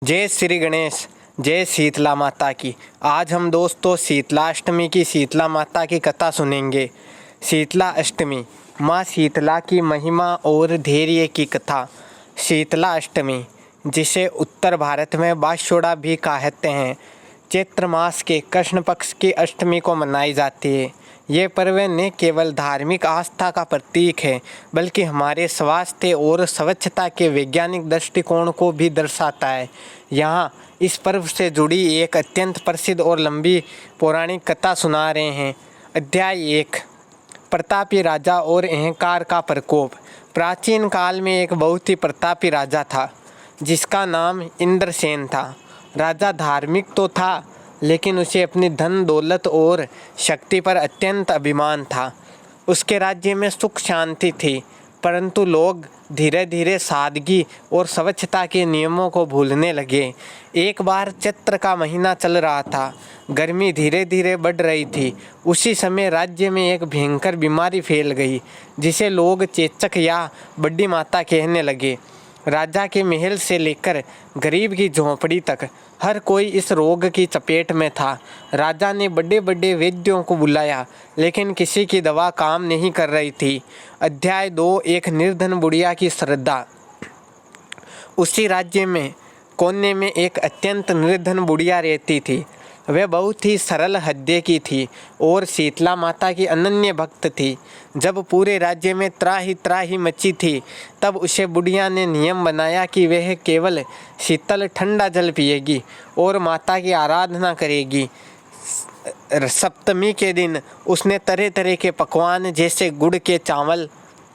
जय श्री गणेश। जय शीतला माता की। आज हम दोस्तों शीतला अष्टमी की शीतला माता की कथा सुनेंगे। शीतला अष्टमी, माँ शीतला की महिमा और धैर्य की कथा। शीतला अष्टमी, जिसे उत्तर भारत में बाशोड़ा भी कहते हैं, चैत्र मास के कृष्ण पक्ष की अष्टमी को मनाई जाती है। ये पर्व न केवल धार्मिक आस्था का प्रतीक है, बल्कि हमारे स्वास्थ्य और स्वच्छता के वैज्ञानिक दृष्टिकोण को भी दर्शाता है। यहाँ इस पर्व से जुड़ी एक अत्यंत प्रसिद्ध और लंबी पौराणिक कथा सुना रहे हैं। अध्याय 1, प्रतापी राजा और अहंकार का प्रकोप। प्राचीन काल में एक बहुत ही प्रतापी राजा था, जिसका नाम इंद्रसेन था। राजा धार्मिक तो था, लेकिन उसे अपनी धन दौलत और शक्ति पर अत्यंत अभिमान था। उसके राज्य में सुख शांति थी, परंतु लोग धीरे धीरे सादगी और स्वच्छता के नियमों को भूलने लगे। एक बार चैत्र का महीना चल रहा था। गर्मी धीरे धीरे बढ़ रही थी। उसी समय राज्य में एक भयंकर बीमारी फैल गई, जिसे लोग चेचक या बड्डी माता कहने लगे। राजा के महल से लेकर गरीब की झोंपड़ी तक हर कोई इस रोग की चपेट में था। राजा ने बड़े बड़े वैद्यों को बुलाया, लेकिन किसी की दवा काम नहीं कर रही थी। अध्याय 2, एक निर्धन बुढ़िया की श्रद्धा। उसी राज्य में कोने में एक अत्यंत निर्धन बुढ़िया रहती थी। वह बहुत ही सरल हृदय की थी और शीतला माता की अनन्य भक्त थी। जब पूरे राज्य में त्राही मची थी, तब उसे बुढ़िया ने नियम बनाया कि वह केवल शीतल ठंडा जल पिएगी और माता की आराधना करेगी। सप्तमी के दिन उसने तरह तरह के पकवान जैसे गुड़ के चावल,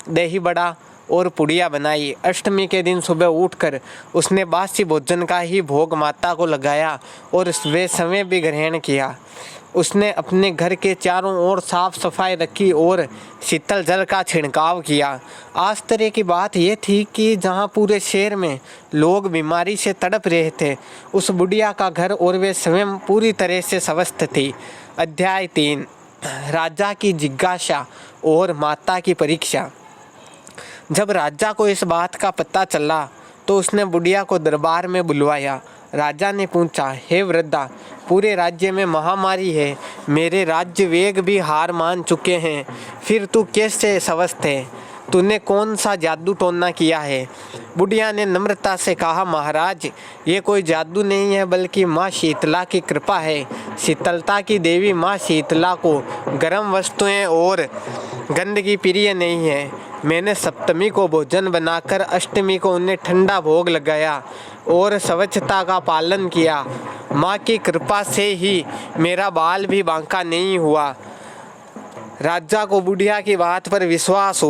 दही बड़ा और पुड़िया बनाई। अष्टमी के दिन सुबह उठकर उसने बासी भोजन का ही भोग माता को लगाया और वे समय भी ग्रहण किया। उसने अपने घर के चारों ओर साफ सफाई रखी और शीतल जल का छिड़काव किया। आश्चर्य की बात यह थी कि जहां पूरे शहर में लोग बीमारी से तड़प रहे थे, उस बुढ़िया का घर और वे स्वयं पूरी तरह से स्वस्थ थी। अध्याय 3, राजा की जिज्ञासा और माता की परीक्षा। जब राजा को इस बात का पता चला, तो उसने बुढ़िया को दरबार में बुलवाया। राजा ने पूछा, हे वृद्धा, पूरे राज्य में महामारी है, मेरे राज्य वेग भी हार मान चुके हैं, फिर तू कैसे स्वस्थ है? तूने कौन सा जादू टोना किया है? बुढ़िया ने नम्रता से कहा, महाराज, ये कोई जादू नहीं है, बल्कि माँ शीतला की कृपा है। शीतलता की देवी माँ शीतला को गर्म वस्तुएं और गंदगी प्रिय नहीं है। मैंने सप्तमी को भोजन बनाकर अष्टमी को उन्हें ठंडा भोग लगाया और स्वच्छता का पालन किया। माँ की कृपा से ही मेरा बाल भी बांका नहीं हुआ। राजा को बुढ़िया की बात पर विश्वास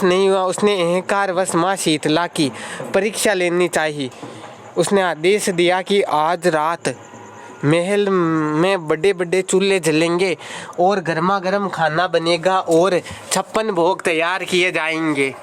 नहीं हुआ। उसने अहंकारवश माँ शीतला की परीक्षा लेनी चाहिए। उसने आदेश दिया कि आज रात महल में बड़े बड़े चूल्हे जलेंगे और गर्मा गर्म खाना बनेगा और 56 भोग तैयार किए जाएंगे।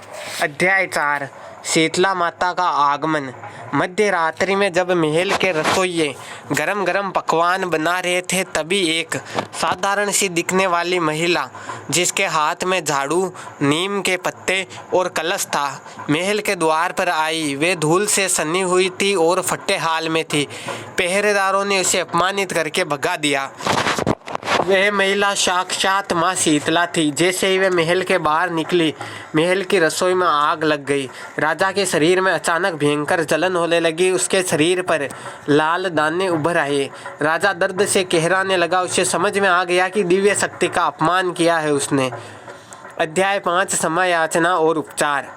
अध्याय 4, शीतला माता का आगमन। मध्य रात्रि में जब महल के रसोइये गरम गरम पकवान बना रहे थे, तभी एक साधारण सी दिखने वाली महिला, जिसके हाथ में झाड़ू, नीम के पत्ते और कलश था, महल के द्वार पर आई। वे धूल से सनी हुई थी और फटे हाल में थी। पहरेदारों ने उसे अपमानित करके भगा दिया। वह महिला साक्षात माँ शीतला थी। जैसे ही वह महल के बाहर निकली, महल की रसोई में आग लग गई। राजा के शरीर में अचानक भयंकर जलन होने लगी। उसके शरीर पर लाल दाने उभर आए। राजा दर्द से कहराने लगा। उसे समझ में आ गया कि दिव्य शक्ति का अपमान किया है उसने। अध्याय 5, समय याचना और उपचार।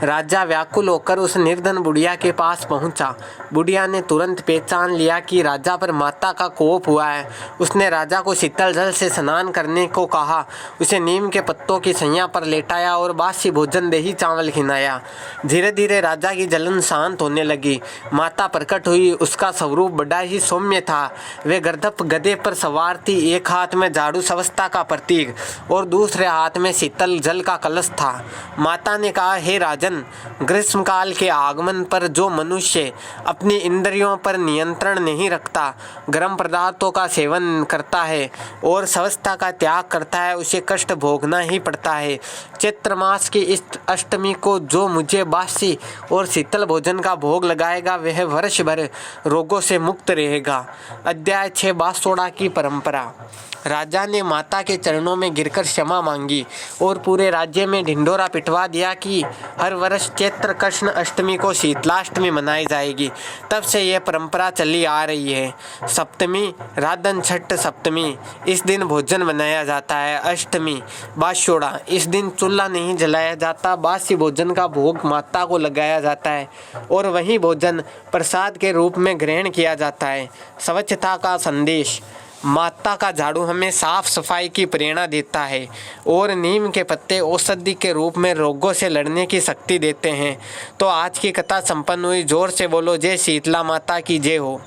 राजा व्याकुल होकर उस निर्धन बुढ़िया के पास पहुंचा। बुढ़िया ने तुरंत पहचान लिया कि राजा पर माता का कोप हुआ है। उसने राजा को शीतल जल से स्नान करने को कहा, उसे नीम के पत्तों की सैया पर लेटाया और बासी भोजन दही चावल खिलाया। धीरे धीरे राजा की जलन शांत होने लगी। माता प्रकट हुई। उसका स्वरूप बड़ा ही सौम्य था। वे गर्दभ गधे पर सवार थी। एक हाथ में झाड़ू स्वस्थता का प्रतीक और दूसरे हाथ में शीतल जल का कलश था। माता ने कहा, हे राजन, ग्रीष्मकाल के आगमन पर जो मनुष्य अपनी इंद्रियों पर नियंत्रण नहीं रखता, गर्म पदार्थों का सेवन करता है और स्वस्थता का त्याग करता है, उसे कष्ट भोगना ही पड़ता है। चैत्र मास की इस अष्टमी को जो मुझे बासी और शीतल भोजन का भोग लगाएगा वह वर्ष भर रोगों से मुक्त रहेगा। अध्याय 6 बासोड़ा की परंपरा। राजा ने माता के चरणों में गिरकर क्षमा मांगी और पूरे राज्य में ढिंढोरा पिटवा दिया कि हर वर्ष चैत्र कृष्ण अष्टमी को शीतलाष्टमी मनाई जाएगी। तब से यह परंपरा चली आ रही है। सप्तमी राधन छठ सप्तमी, इस दिन भोजन बनाया जाता है। अष्टमी बासोड़ा, इस दिन चूल्हा नहीं जलाया जाता, बासी भोजन का भोग माता को लगाया जाता है और वही भोजन प्रसाद के रूप में ग्रहण किया जाता है। स्वच्छता का संदेश। माता का झाड़ू हमें साफ सफाई की प्रेरणा देता है और नीम के पत्ते औषधि के रूप में रोगों से लड़ने की शक्ति देते हैं। तो आज की कथा संपन्न हुई। जोर से बोलो जय शीतला माता की जय हो।